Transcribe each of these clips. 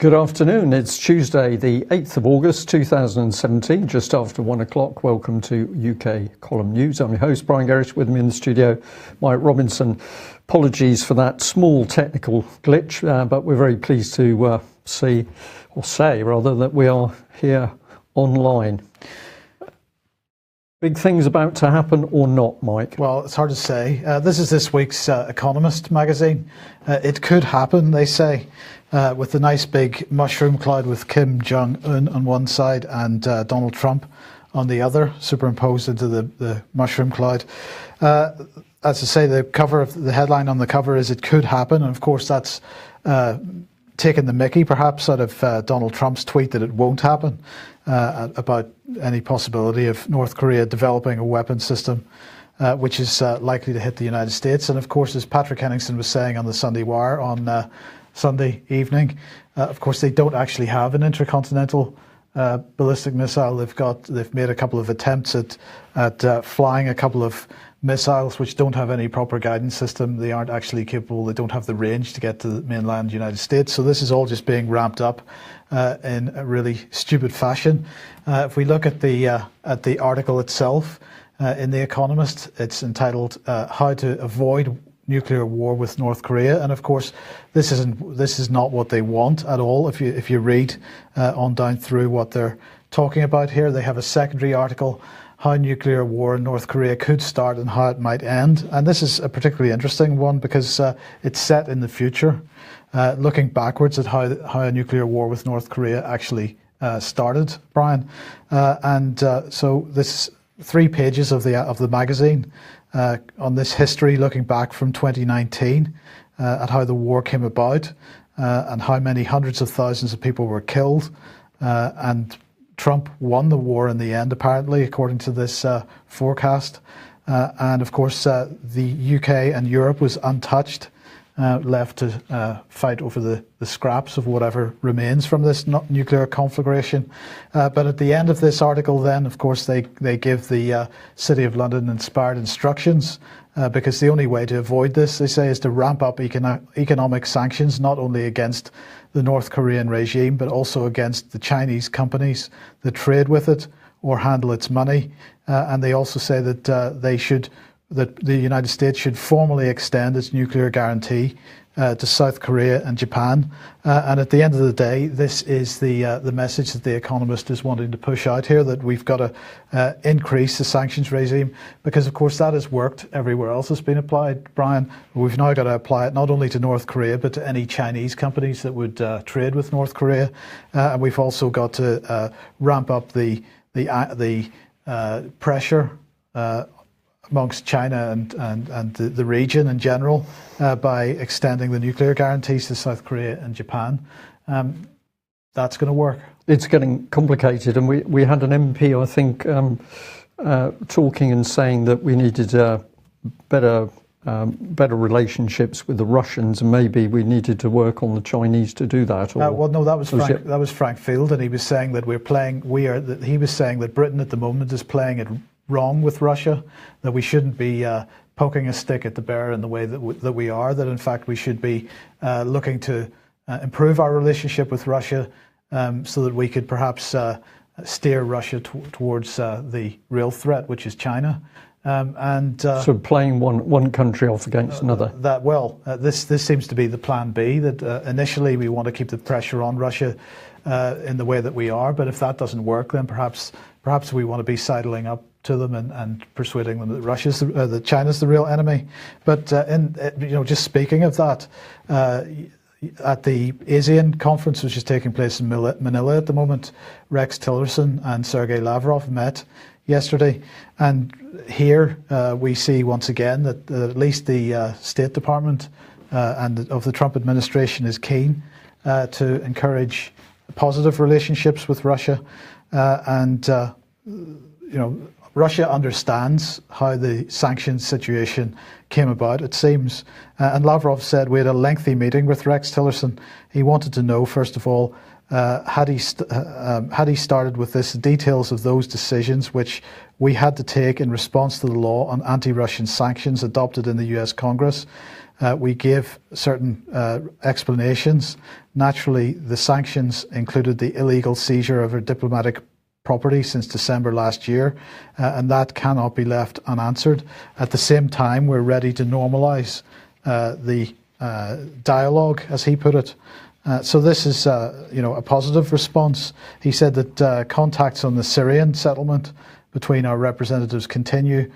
Good afternoon. It's Tuesday, the 8th of August 2017, just after 1 o'clock. Welcome to UK Column News. I'm your host, Brian Gerrish. With me in the studio, Mike Robinson. Apologies for that small technical glitch, but we're very pleased to say that we are here online. Big things about to happen or not, Mike? Well, it's hard to say. This is this week's Economist magazine. It could happen, they say, with the nice big mushroom cloud with Kim Jong-un on one side and Donald Trump on the other, superimposed into the mushroom cloud. As I say, the headline on the cover is "It could happen," and of course that's taking the mickey perhaps out of Donald Trump's tweet that it won't happen about any possibility of North Korea developing a weapon system which is likely to hit the United States. And of course, as Patrick Henningsen was saying on the Sunday Wire on Sunday evening, of course they don't actually have an intercontinental ballistic missile. They've made a couple of attempts at flying a couple of missiles which don't have any proper guidance system. They aren't actually capable. They don't have the range to get to the mainland United States. So this is all just being ramped up in a really stupid fashion. If we look at the article itself in The Economist, it's entitled "How to Avoid Nuclear War with North Korea," and of course, this is not what they want at all. If you read on down through what they're talking about here, they have a secondary article, "How Nuclear War in North Korea Could Start and How It Might End," and this is a particularly interesting one because it's set in the future, looking backwards at how a nuclear war with North Korea actually started, Brian, so this 3 pages of the magazine on this history, looking back from 2019 at how the war came about and how many hundreds of thousands of people were killed, and Trump won the war in the end, apparently, according to this forecast. And of course, the UK and Europe was untouched, left to fight over the scraps of whatever remains from this nuclear conflagration. But at the end of this article, then, of course, they give the City of London inspired instructions, because the only way to avoid this, they say, is to ramp up economic sanctions, not only against the North Korean regime, but also against the Chinese companies that trade with it or handle its money. And they also say that that the United States should formally extend its nuclear guarantee to South Korea and Japan. And at the end of the day, this is the message that The Economist is wanting to push out here, that we've got to increase the sanctions regime, because of course that has worked everywhere else it's been applied, Brian. We've now got to apply it not only to North Korea, but to any Chinese companies that would trade with North Korea. And we've also got to ramp up the pressure amongst China and the region in general by extending the nuclear guarantees to South Korea and Japan. That's going to work. It's getting complicated, and we had an MP, I think, talking and saying that we needed better relationships with the Russians, and maybe we needed to work on the Chinese to do that. Well, no, that was Frank Field, and he was saying that he was saying that Britain at the moment is playing it wrong with Russia, that we shouldn't be poking a stick at the bear in the way that we are, that in fact we should be looking to improve our relationship with Russia so that we could perhaps steer Russia towards the real threat, which is China. So playing one country off against another. This seems to be the plan B, that initially we want to keep the pressure on Russia in the way that we are, but if that doesn't work, then perhaps we want to be sidling up to them and persuading them that that China's the real enemy. But just speaking of that, at the ASEAN conference, which is taking place in Manila at the moment, Rex Tillerson and Sergei Lavrov met yesterday, and here we see once again that at least the State Department and of the Trump administration is keen to encourage positive relationships with Russia, and Russia understands how the sanctions situation came about, it seems. And Lavrov said we had a lengthy meeting with Rex Tillerson. He wanted to know, first of all, had he started with this, the details of those decisions which we had to take in response to the law on anti-Russian sanctions adopted in the US Congress. We gave certain explanations. Naturally, the sanctions included the illegal seizure of her diplomatic property since December last year, and that cannot be left unanswered. At the same time, we're ready to normalise the dialogue, as he put it. So this is, a positive response. He said that contacts on the Syrian settlement between our representatives continue,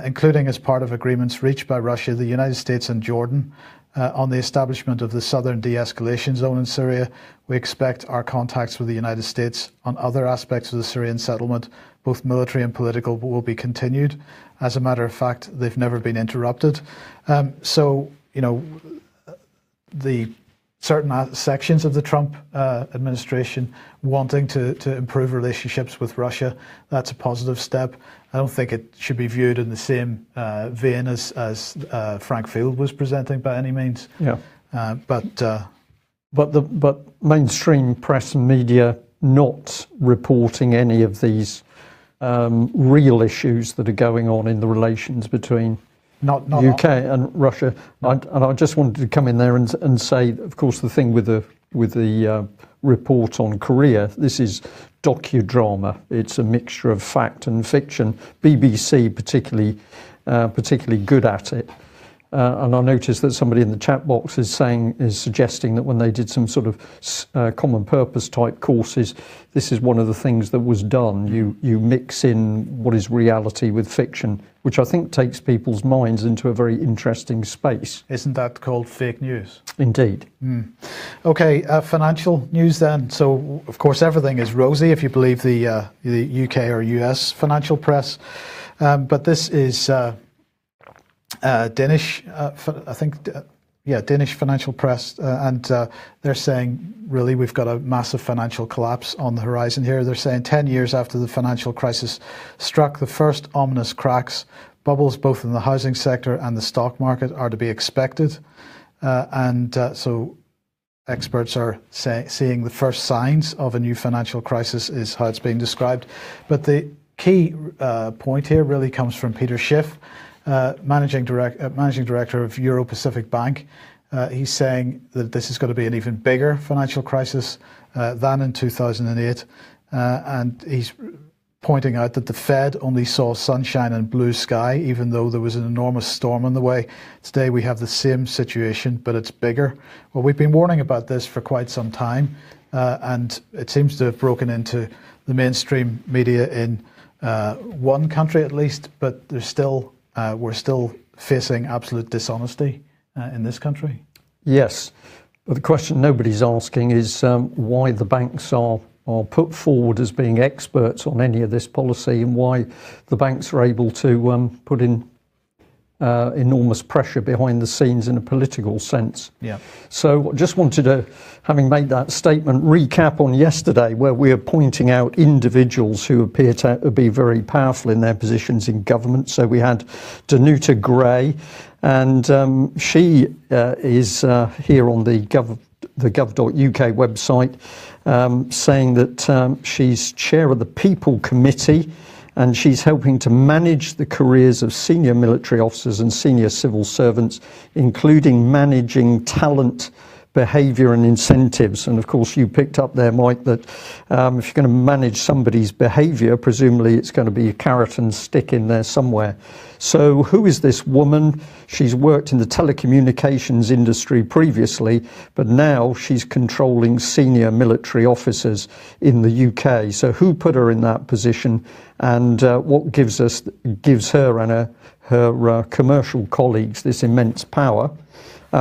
including as part of agreements reached by Russia, the United States and Jordan on the establishment of the Southern De-Escalation Zone in Syria. We expect our contacts with the United States on other aspects of the Syrian settlement, both military and political, will be continued. As a matter of fact, they've never been interrupted. The certain sections of the Trump administration wanting to improve relationships with Russia, that's a positive step. I don't think it should be viewed in the same vein as Frank Field was presenting by any means. Yeah. But mainstream press and media not reporting any of these real issues that are going on in the relations between not UK and Russia. No. And I just wanted to come in there and say, of course, the thing with the report on Korea, this is docudrama. It's a mixture of fact and fiction. BBC particularly good at it. And I noticed that somebody in the chat box is suggesting that when they did some sort of common purpose type courses, this is one of the things that was done. You mix in what is reality with fiction, which I think takes people's minds into a very interesting space. Isn't that called fake news? Indeed. Okay, financial news then. So, of course, everything is rosy if you believe the UK or US financial press. But this is Danish, Danish financial press, and they're saying, really, we've got a massive financial collapse on the horizon here. They're saying 10 years after the financial crisis struck, the first ominous cracks, bubbles both in the housing sector and the stock market are to be expected. So experts are seeing the first signs of a new financial crisis is how it's being described. But the key point here really comes from Peter Schiff, managing director of Euro Pacific Bank. He's saying that this is going to be an even bigger financial crisis than in 2008, and he's pointing out that the Fed only saw sunshine and blue sky, even though there was an enormous storm on the way. Today we have the same situation, but it's bigger. Well, we've been warning about this for quite some time, and it seems to have broken into the mainstream media in one country at least, but there's still we're still facing absolute dishonesty in this country. Yes, but the question nobody's asking is why the banks are put forward as being experts on any of this policy, and why the banks are able to put in enormous pressure behind the scenes in a political sense. Yeah. So I just wanted to, having made that statement, recap on yesterday, where we are pointing out individuals who appear to be very powerful in their positions in government. So we had Danuta Gray, and she is here on the gov.uk website, saying that she's chair of the People Committee, and she's helping to manage the careers of senior military officers and senior civil servants, including managing talent, behaviour and incentives. And of course you picked up there, Mike, that if you're going to manage somebody's behaviour, presumably it's going to be a carrot and stick in there somewhere. So who is this woman? She's worked in the telecommunications industry previously, but now she's controlling senior military officers in the UK. So who put her in that position, and what gives her and her commercial colleagues this immense power?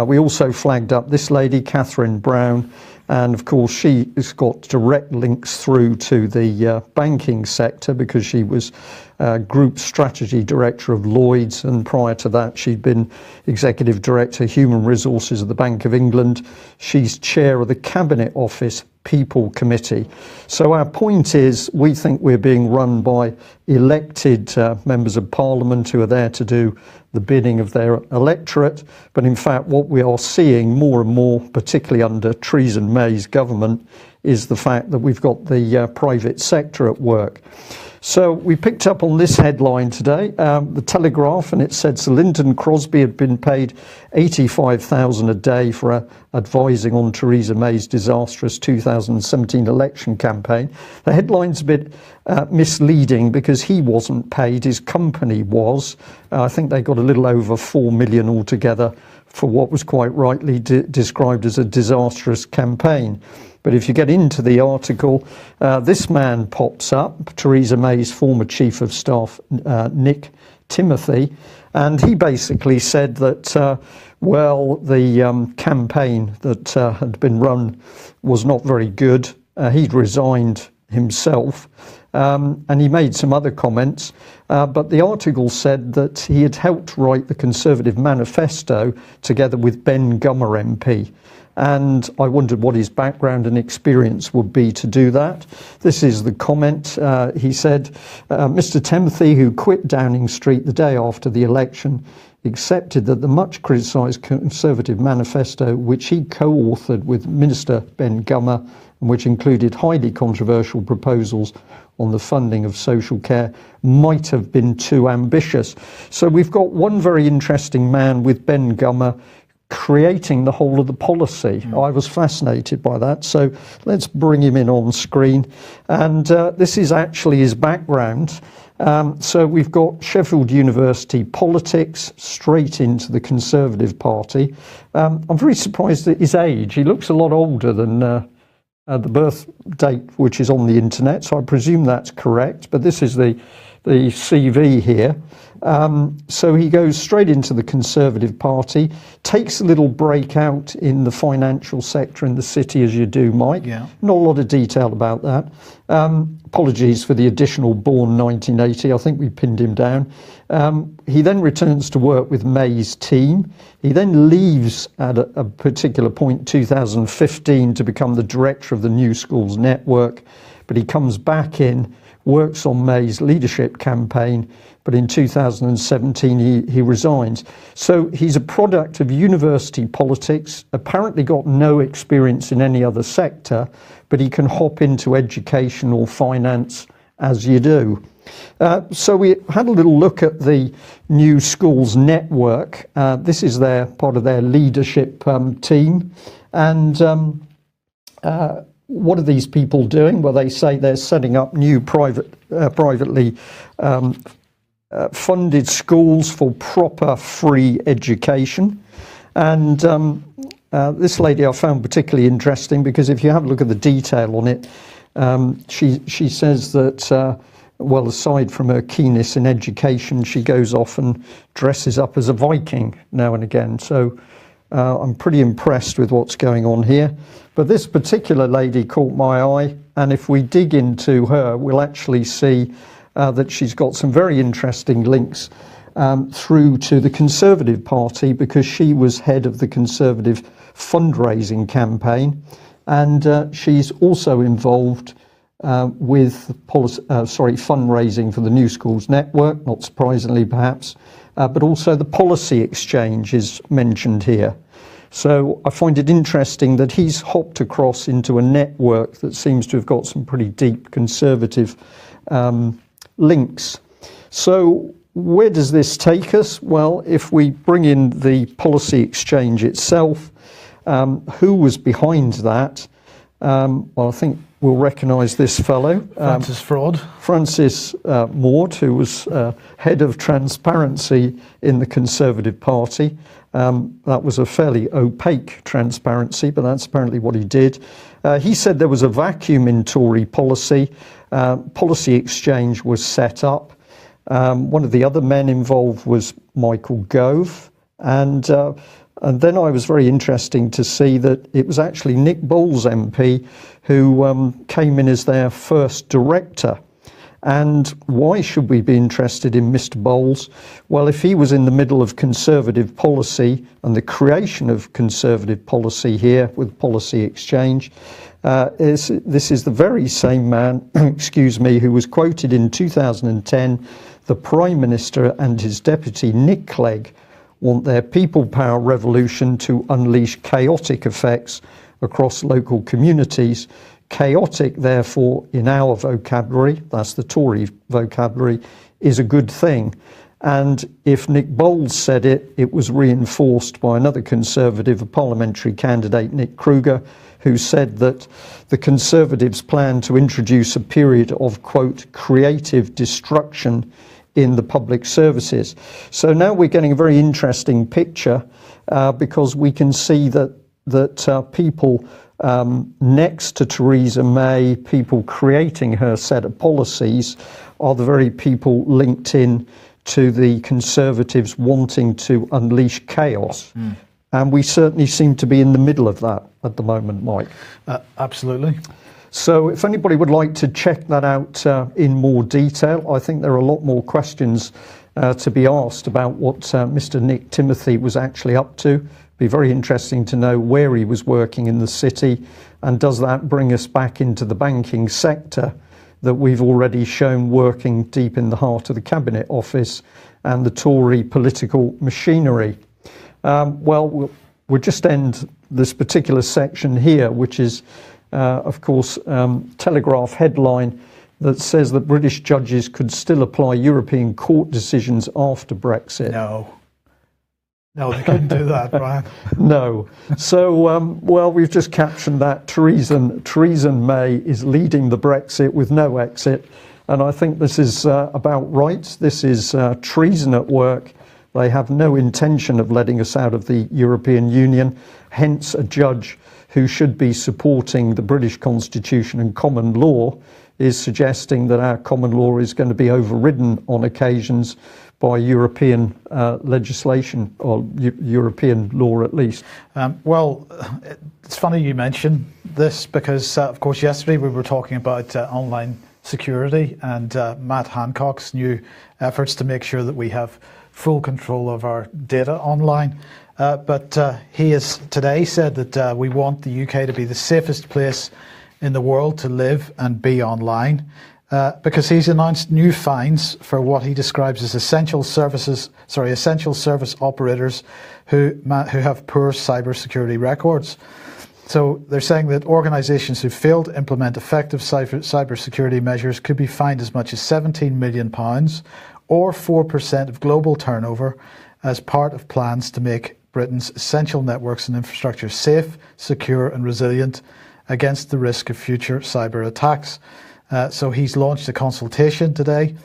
We also flagged up this lady, Catherine Brown, and of course she has got direct links through to the banking sector, because she was Group Strategy Director of Lloyds, and prior to that she'd been Executive Director Human Resources of the Bank of England. She's chair of the Cabinet Office People Committee. So our point is, we think we're being run by elected members of Parliament who are there to do the bidding of their electorate. But in fact, what we are seeing more and more, particularly under Theresa May's government, is the fact that we've got the private sector at work. So we picked up on this headline today, the Telegraph, and it said Sir Lyndon Crosby had been paid $85,000 a day for advising on Theresa May's disastrous 2017 election campaign. The headline's a bit misleading because he wasn't paid, his company was. I think they got a little over $4 million altogether for what was quite rightly described as a disastrous campaign. But if you get into the article, this man pops up, Theresa May's former Chief of Staff, Nick Timothy, and he basically said that, the campaign that had been run was not very good. He'd resigned himself, and he made some other comments, but the article said that he had helped write the Conservative manifesto together with Ben Gummer MP. And I wondered what his background and experience would be to do that. This is the comment. He said, Mr. Timothy, who quit Downing Street the day after the election, accepted that the much criticised Conservative manifesto, which he co-authored with Minister Ben Gummer, and which included highly controversial proposals on the funding of social care, might have been too ambitious. So we've got one very interesting man with Ben Gummer creating the whole of the policy. I was fascinated by that. So let's bring him in on screen. And this is actually his background. So we've got Sheffield University politics straight into the Conservative Party. I'm very surprised at his age. He looks a lot older than the birth date, which is on the internet. So I presume that's correct. But this is the CV here. So he goes straight into the Conservative Party, takes a little break out in the financial sector in the city, as you do, Mike. Yeah. Not a lot of detail about that. Apologies for the additional born 1980. I think we pinned him down. He then returns to work with May's team. He then leaves at a particular point, 2015, to become the director of the New Schools Network. But he comes back in, works on May's leadership campaign, but in 2017 he resigns. So he's a product of university politics, apparently got no experience in any other sector, but he can hop into education or finance as you do. So we had a little look at the New Schools Network. This is part of their leadership team. And what are these people doing? Well, they say they're setting up new privately funded schools for proper free education. And this lady I found particularly interesting because if you have a look at the detail on it, she says that, aside from her keenness in education, she goes off and dresses up as a Viking now and again. So I'm pretty impressed with what's going on here. But this particular lady caught my eye, and if we dig into her, we'll actually see that she's got some very interesting links through to the Conservative Party, because she was head of the Conservative fundraising campaign, and she's also involved with fundraising for the New Schools Network, not surprisingly perhaps, but also the Policy Exchange is mentioned here. So I find it interesting that he's hopped across into a network that seems to have got some pretty deep Conservative links. So where does this take us? Well, if we bring in the Policy Exchange itself, who was behind that? I think we'll recognise this fellow. Francis Maude, who was head of transparency in the Conservative Party. That was a fairly opaque transparency, but that's apparently what he did. He said there was a vacuum in Tory policy. Policy Exchange was set up. One of the other men involved was Michael Gove. And then I was very interesting to see that it was actually Nick Boles MP who came in as their first director. And why should we be interested in Mr. Boles? Well, if he was in the middle of Conservative policy and the creation of Conservative policy here with Policy Exchange, this is the very same man, who was quoted in 2010 the Prime Minister and his deputy, Nick Clegg, want their people power revolution to unleash chaotic effects across local communities. Chaotic, therefore, in our vocabulary, that's the Tory vocabulary, is a good thing. And if Nick Boles said it, it was reinforced by another Conservative, a parliamentary candidate, Nick Kruger, who said that the Conservatives plan to introduce a period of, quote, creative destruction in the public services. So now we're getting a very interesting picture because we can see that people next to Theresa May, people creating her set of policies, are the very people linked in to the Conservatives wanting to unleash chaos. And we certainly seem to be in the middle of that at the moment, Mike. Absolutely. So if anybody would like to check that out in more detail, I think there are a lot more questions to be asked about what Mr. Nick Timothy was actually up to. Be very interesting to know where he was working in the city, and does that bring us back into the banking sector that we've already shown working deep in the heart of the Cabinet Office and the Tory political machinery. We'll just end this particular section here, which is, of course, Telegraph headline that says that British judges could still apply European court decisions after Brexit. No, they couldn't do that, Brian. No. So, we've just captioned that Theresa May is leading the Brexit with no exit. And I think this is about right. This is treason at work. They have no intention of letting us out of the European Union. Hence, a judge who should be supporting the British Constitution and common law is suggesting that our common law is going to be overridden on occasions by European legislation, or European law at least. It's funny you mention this because, of course, yesterday we were talking about online security and Matt Hancock's new efforts to make sure that we have full control of our data online. But he has today said that we want the UK to be the safest place in the world to live and be online. Because he's announced new fines for what he describes as essential service operators who have poor cybersecurity records. So they're saying that organisations who fail to implement effective cybersecurity measures could be fined as much as £17 million or 4% of global turnover as part of plans to make Britain's essential networks and infrastructure safe, secure and resilient against the risk of future cyber attacks. So he's launched a consultation today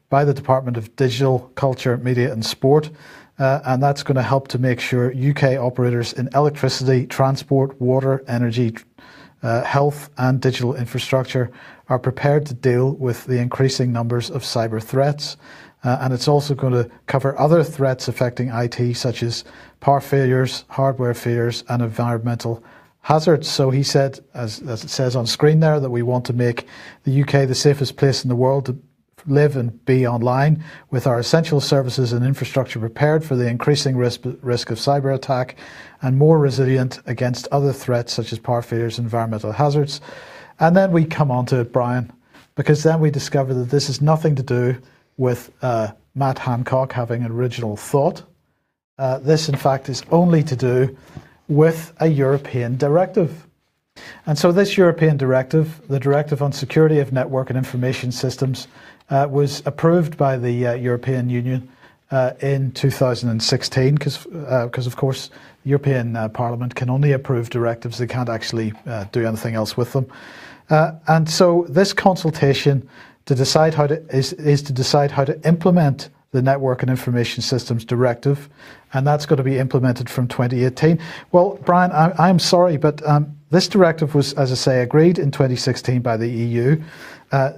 by the Department of Digital, Culture, Media and Sport, and that's going to help to make sure UK operators in electricity, transport, water, energy, health and digital infrastructure are prepared to deal with the increasing numbers of cyber threats. And it's also going to cover other threats affecting IT, such as power failures, hardware failures and environmental hazards. So he said, as it says on screen there, that we want to make the UK the safest place in the world to live and be online, with our essential services and infrastructure prepared for the increasing risk of cyber attack and more resilient against other threats such as power failures and environmental hazards. And then we come on to it, Brian, because then we discover that this has nothing to do with Matt Hancock having an original thought. This, in fact, is only to do with a European directive. And so this European directive, the Directive on Security of Network and Information Systems, was approved by the European Union in 2016, because of course the European Parliament can only approve directives. They can't actually do anything else with them. And so this consultation is to decide how to implement the Network and Information Systems Directive, and that's going to be implemented from 2018. Well, Brian, I'm sorry, but this directive was, as I say, agreed in 2016 by the EU.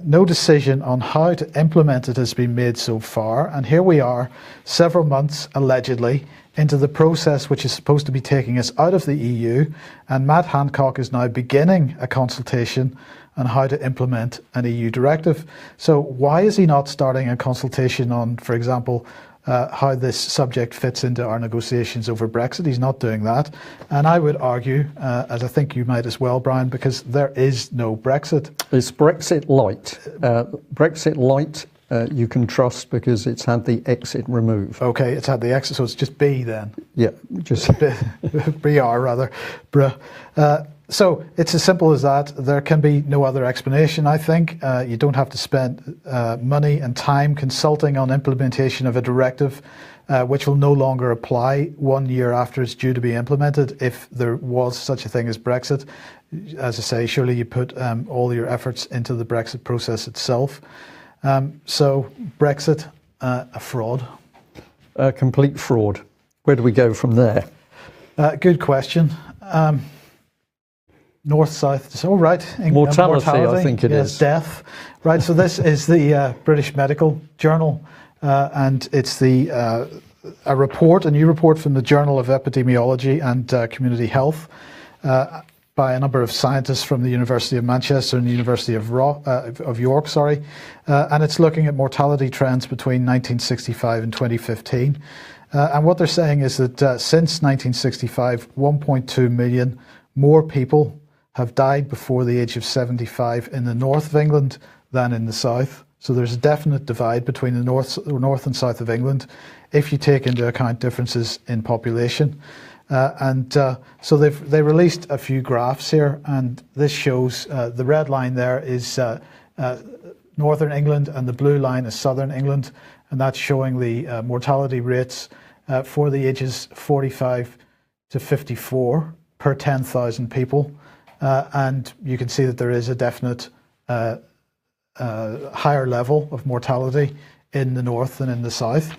No decision on how to implement it has been made so far, and here we are, several months, allegedly, into the process which is supposed to be taking us out of the EU, and Matt Hancock is now beginning a consultation on how to implement an EU directive. So why is he not starting a consultation on, for example, how this subject fits into our negotiations over Brexit? He's not doing that. And I would argue, as I think you might as well, Brian, because there is no Brexit. It's Brexit light. Brexit light you can trust because it's had the exit removed. Okay, it's had the exit, so it's just B then. Yeah, just BR rather. So it's as simple as that. There can be no other explanation, I think. You don't have to spend money and time consulting on implementation of a directive which will no longer apply 1 year after it's due to be implemented if there was such a thing as Brexit. As I say, surely you put all your efforts into the Brexit process itself. So Brexit, a fraud. A complete fraud. Where do we go from there? Good question. North, south, right. Mortality, I think it is. Death. Right, so this is the British Medical Journal, and it's a new report from the Journal of Epidemiology and Community Health by a number of scientists from the University of Manchester and the University of York, and it's looking at mortality trends between 1965 and 2015. And what they're saying is that since 1965, 1.2 million more people have died before the age of 75 in the north of England than in the south. So there's a definite divide between the north and south of England if you take into account differences in population. So they released a few graphs here, and this shows the red line there is northern England and the blue line is southern England, and that's showing the mortality rates for the ages 45 to 54 per 10,000 people. And you can see that there is a definite higher level of mortality in the north than in the south.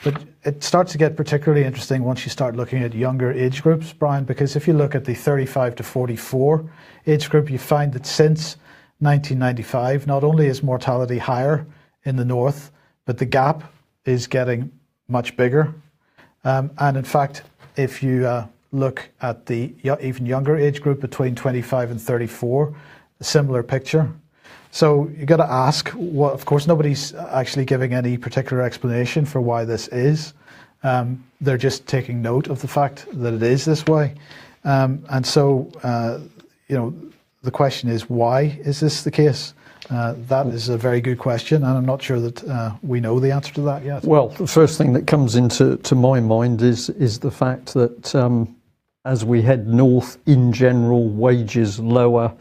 But it starts to get particularly interesting once you start looking at younger age groups, Brian, because if you look at the 35 to 44 age group, you find that since 1995, not only is mortality higher in the north, but the gap is getting much bigger. And in fact, if you look at the even younger age group between 25 and 34, a similar picture. So you got to ask, well, of course, nobody's actually giving any particular explanation for why this is. They're just taking note of the fact that it is this way. And so, the question is, why is this the case? That is a very good question, and I'm not sure that we know the answer to that yet. Well, the first thing that comes into my mind is the fact that as we head north, in general, wages lower,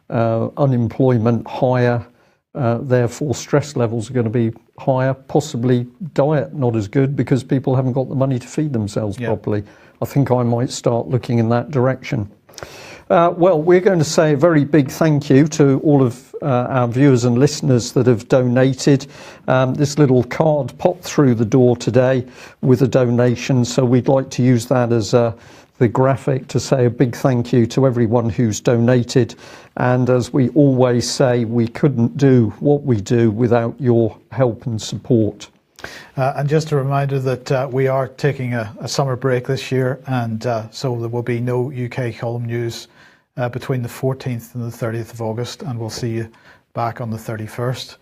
unemployment higher, therefore stress levels are going to be higher, possibly diet not as good because people haven't got the money to feed themselves properly. I think I might start looking in that direction. Well, we're going to say a very big thank you to all of our viewers and listeners that have donated. This little card popped through the door today with a donation, so we'd like to use that as the graphic to say a big thank you to everyone who's donated. And as we always say, we couldn't do what we do without your help and support. And just a reminder that we are taking a summer break this year, and so there will be no UK column news between the 14th and the 30th of August, and we'll see you back on the 31st.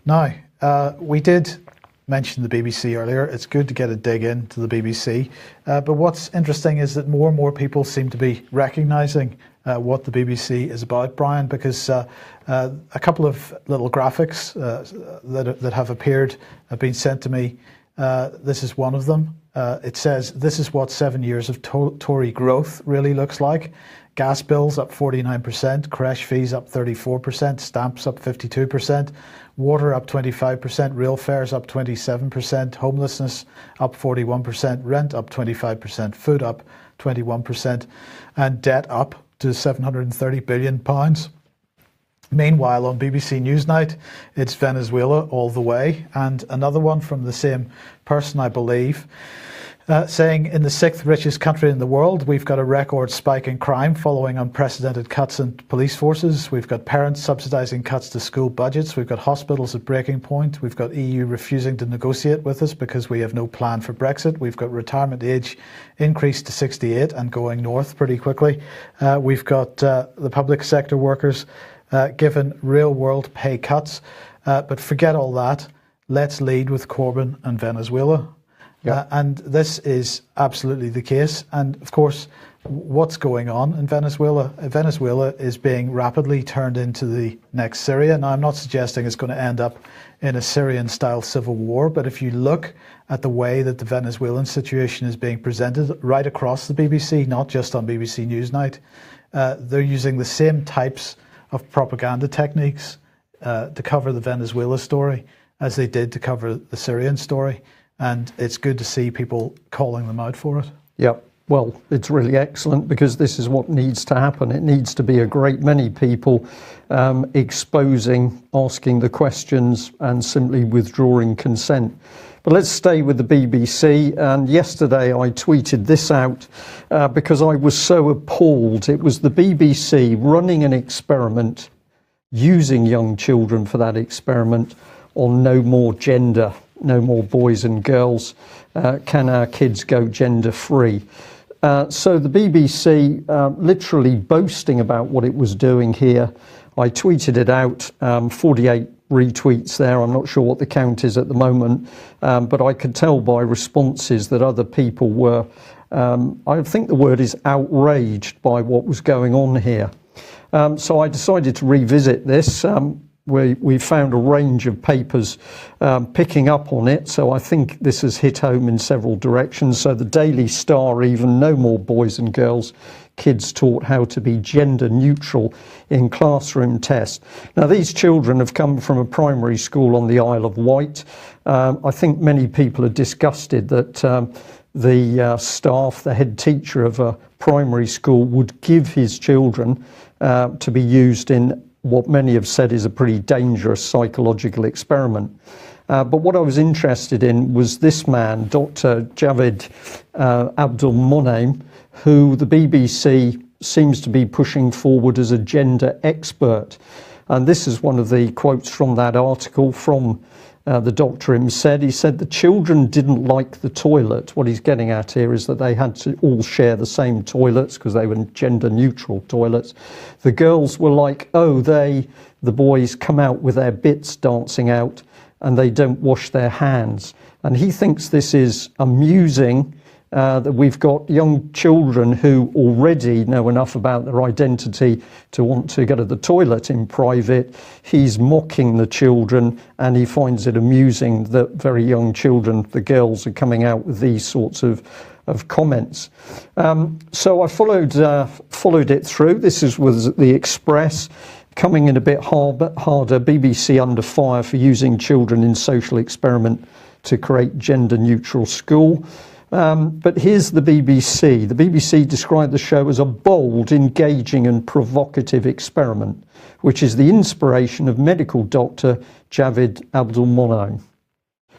Now, we did mention the BBC earlier. It's good to get a dig into the BBC, but what's interesting is that more and more people seem to be recognising what the BBC is about, Brian, because a couple of little graphics that have appeared have been sent to me. This is one of them. It says, this is what 7 years of Tory growth really looks like. Gas bills up 49%, creche fees up 34%, stamps up 52%, water up 25%, rail fares up 27%, homelessness up 41%, rent up 25%, food up 21%, and debt up to £730 billion. Meanwhile, on BBC Newsnight, it's Venezuela all the way, and another one from the same person, I believe, saying in the 6th richest country in the world, we've got a record spike in crime following unprecedented cuts in police forces. We've got parents subsidising cuts to school budgets. We've got hospitals at breaking point. We've got EU refusing to negotiate with us because we have no plan for Brexit. We've got retirement age increased to 68 and going north pretty quickly. We've got the public sector workers given real world pay cuts. But forget all that. Let's lead with Corbyn and Venezuela. And this is absolutely the case. And of course, what's going on in Venezuela. Venezuela is being rapidly turned into the next Syria. Now, I'm not suggesting it's going to end up in a Syrian-style civil war, but if you look at the way that the Venezuelan situation is being presented right across the BBC, not just on BBC Newsnight, they're using the same types of propaganda techniques to cover the Venezuela story as they did to cover the Syrian story. And it's good to see people calling them out for it. Yep. Well, it's really excellent because this is what needs to happen. It needs to be a great many people exposing, asking the questions and simply withdrawing consent. But let's stay with the BBC. And yesterday I tweeted this out because I was so appalled. It was the BBC running an experiment, using young children for that experiment, on no more gender, no more boys and girls. Can our kids go gender free? So the BBC literally boasting about what it was doing here. I tweeted it out, 48 retweets there. I'm not sure what the count is at the moment, but I could tell by responses that other people were, I think the word is outraged by what was going on here. So I decided to revisit this. We found a range of papers picking up on it, so I think this has hit home in several directions. So the Daily Star, even, no more boys and girls, kids taught how to be gender neutral in classroom tests. Now, these children have come from a primary school on the Isle of Wight. I think many people are disgusted that the staff, the head teacher of a primary school, would give his children to be used in what many have said is a pretty dangerous psychological experiment. But what I was interested in was this man, Dr. Javed Abdul-Monem, who the BBC seems to be pushing forward as a gender expert. And this is one of the quotes from that article from the doctor himself. He said the children didn't like the toilet. What he's getting at here is that they had to all share the same toilets because they were gender neutral toilets. The girls were like, oh, the boys come out with their bits dancing out and they don't wash their hands. And he thinks this is amusing, that we've got young children who already know enough about their identity to want to go to the toilet in private. He's mocking the children and he finds it amusing that very young children, the girls, are coming out with these sorts of comments. So I followed it through. This was the Express. Coming in a bit harder, BBC under fire for using children in social experiment to create gender neutral school. But here's the BBC. The BBC described the show as a bold, engaging and provocative experiment, which is the inspiration of medical doctor Javed Abdul-Monem.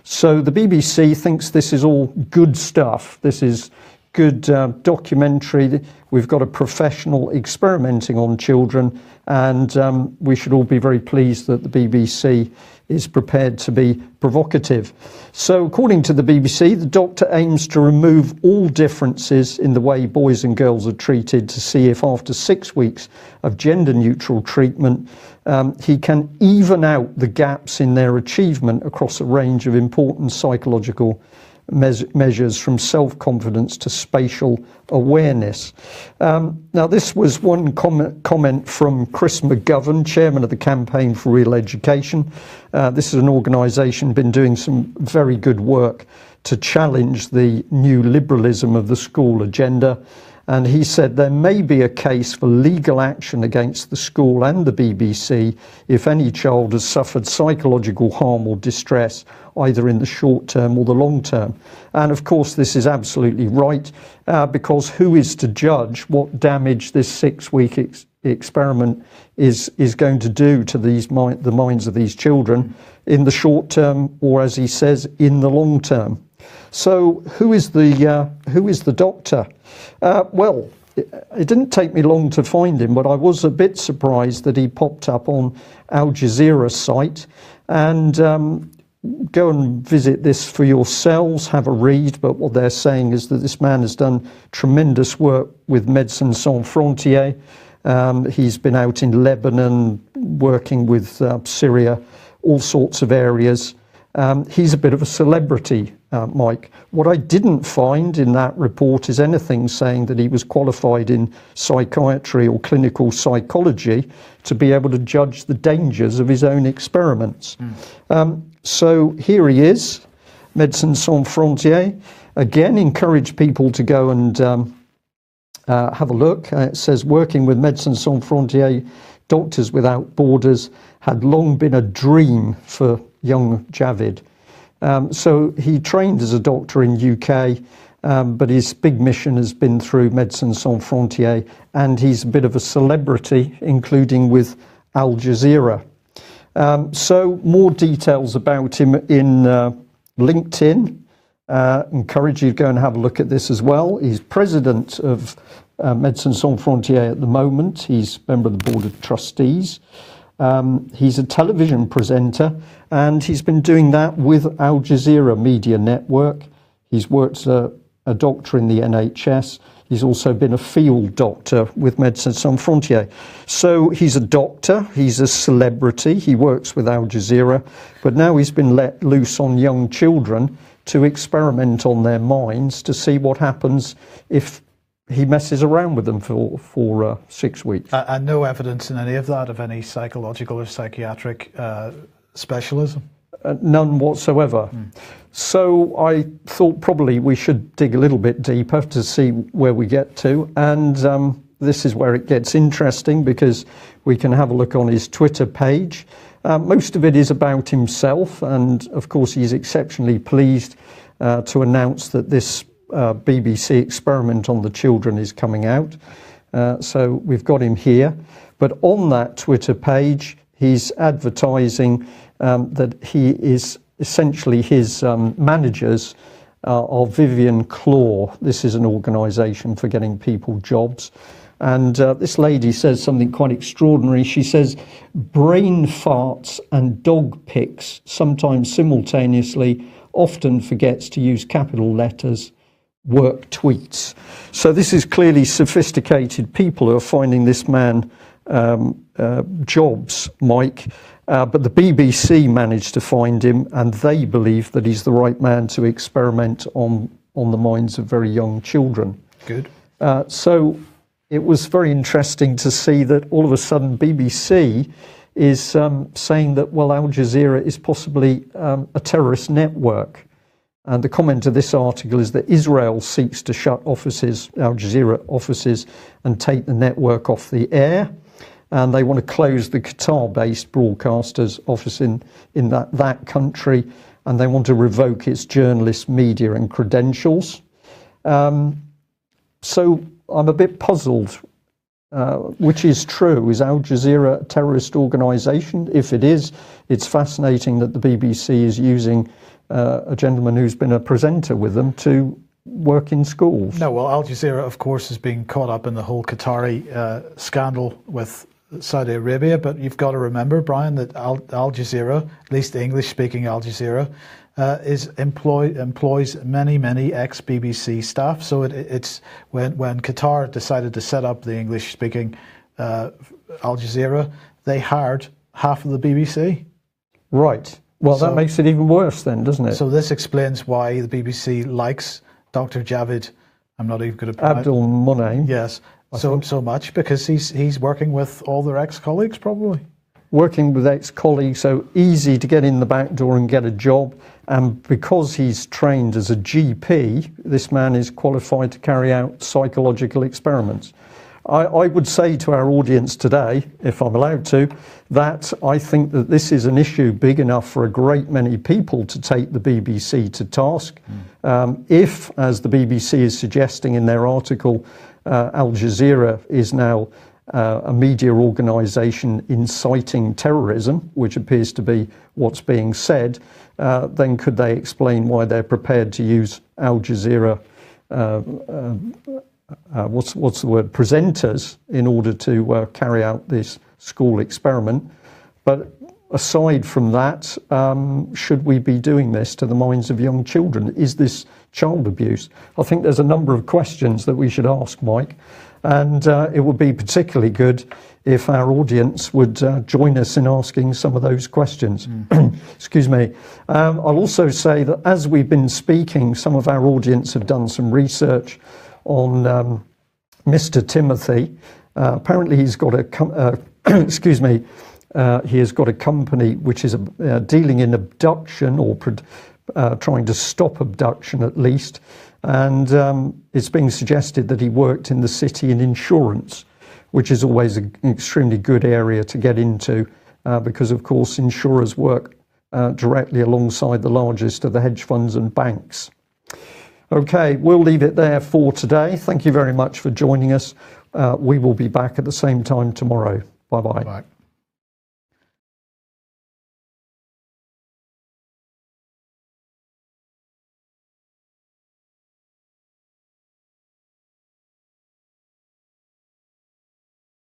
So the BBC thinks this is all good stuff. This is good documentary. We've got a professional experimenting on children, and we should all be very pleased that the BBC is prepared to be provocative. So according to the BBC, the doctor aims to remove all differences in the way boys and girls are treated to see if after 6 weeks of gender neutral treatment, he can even out the gaps in their achievement across a range of important psychological measures from self-confidence to spatial awareness. Now, this was one comment from Chris McGovern, chairman of the Campaign for Real Education. This is an organisation been doing some very good work to challenge the new liberalism of the school agenda. And he said there may be a case for legal action against the school and the BBC if any child has suffered psychological harm or distress, either in the short term or the long term. And of course, this is absolutely right, because who is to judge what damage this 6-week experiment is going to do to the minds of these children in the short term, or as he says, in the long term. So who is the doctor? Well, it didn't take me long to find him, but I was a bit surprised that he popped up on Al Jazeera site. And go and visit this for yourselves, have a read. But what they're saying is that this man has done tremendous work with Médecins Sans Frontières. He's been out in Lebanon, working with Syria, all sorts of areas. He's a bit of a celebrity, Mike. What I didn't find in that report is anything saying that he was qualified in psychiatry or clinical psychology to be able to judge the dangers of his own experiments. So here he is, Médecins Sans Frontières. Again, encourage people to go and have a look. It says, working with Médecins Sans Frontières, Doctors Without Borders had long been a dream for young Javid. So he trained as a doctor in UK, but his big mission has been through Médecins Sans Frontières, and he's a bit of a celebrity, including with Al Jazeera. So more details about him in LinkedIn. Encourage you to go and have a look at this as well. He's president of Médecins Sans Frontières at the moment. He's a member of the board of trustees. He's a television presenter, and he's been doing that with Al Jazeera Media Network. He's worked as a doctor in the NHS. He's also been a field doctor with Médecins Sans Frontières. So he's a doctor, he's a celebrity, he works with Al Jazeera, but now he's been let loose on young children to experiment on their minds to see what happens if he messes around with them for 6 weeks. And no evidence in any of that of any psychological or psychiatric specialism? None whatsoever. So I thought probably we should dig a little bit deeper to see where we get to. And this is where it gets interesting, because we can have a look on his Twitter page. Most of it is about himself. And of course, he's exceptionally pleased to announce that this BBC experiment on the children is coming out. So we've got him here. But on that Twitter page, he's advertising that he is essentially his managers are Vivian Claw. This is an organisation for getting people jobs. And this lady says something quite extraordinary. She says, brain farts and dog pics, sometimes simultaneously, often forgets to use capital letters, work tweets. So this is clearly sophisticated people who are finding this man jobs, Mike. But the BBC managed to find him, and they believe that he's the right man to experiment on the minds of very young children. Good. So it was very interesting to see that all of a sudden BBC is saying that, well, Al Jazeera is possibly a terrorist network. And the comment of this article is that Israel seeks to shut offices, Al Jazeera offices, and take the network off the air. And they want to close the Qatar-based broadcaster's office in that country, and they want to revoke its journalists, media and credentials. So I'm a bit puzzled. Which is true? Is Al Jazeera a terrorist organisation? If it is, it's fascinating that the BBC is using a gentleman who's been a presenter with them to work in schools. No, well, Al Jazeera, of course, has been caught up in the whole Qatari scandal with Saudi Arabia, but you've got to remember, Brian, that Al Jazeera, at least the English-speaking Al Jazeera, employs many ex-BBC staff. So it's when Qatar decided to set up the English-speaking Al Jazeera, they hired half of the BBC. Right. Well, that makes it even worse then, doesn't it? So this explains why the BBC likes Dr. Javid. I'm not even going to pronounce Abdul Munaim. Yes. So much because he's working with all their ex-colleagues, probably. Working with ex-colleagues, so easy to get in the back door and get a job. And because he's trained as a GP, this man is qualified to carry out psychological experiments. I would say to our audience today, if I'm allowed to, that I think that this is an issue big enough for a great many people to take the BBC to task. If, as the BBC is suggesting in their article, Al Jazeera is now a media organisation inciting terrorism, which appears to be what's being said, then could they explain why they're prepared to use Al Jazeera, what's the word, presenters, in order to carry out this school experiment? But aside from that, should we be doing this to the minds of young children? Is this child abuse? I think there's a number of questions that we should ask, Mike. And it would be particularly good if our audience would join us in asking some of those questions. Excuse me. I'll also say that as we've been speaking, some of our audience have done some research on Mr. Timothy. Apparently he's got a he has got a company which is dealing in abduction, or trying to stop abduction at least. And it's being suggested that he worked in the city in insurance, which is always an extremely good area to get into because, of course, insurers work directly alongside the largest of the hedge funds and banks. Okay, we'll leave it there for today. Thank you very much for joining us. We will be back at the same time tomorrow. Bye-bye. Bye.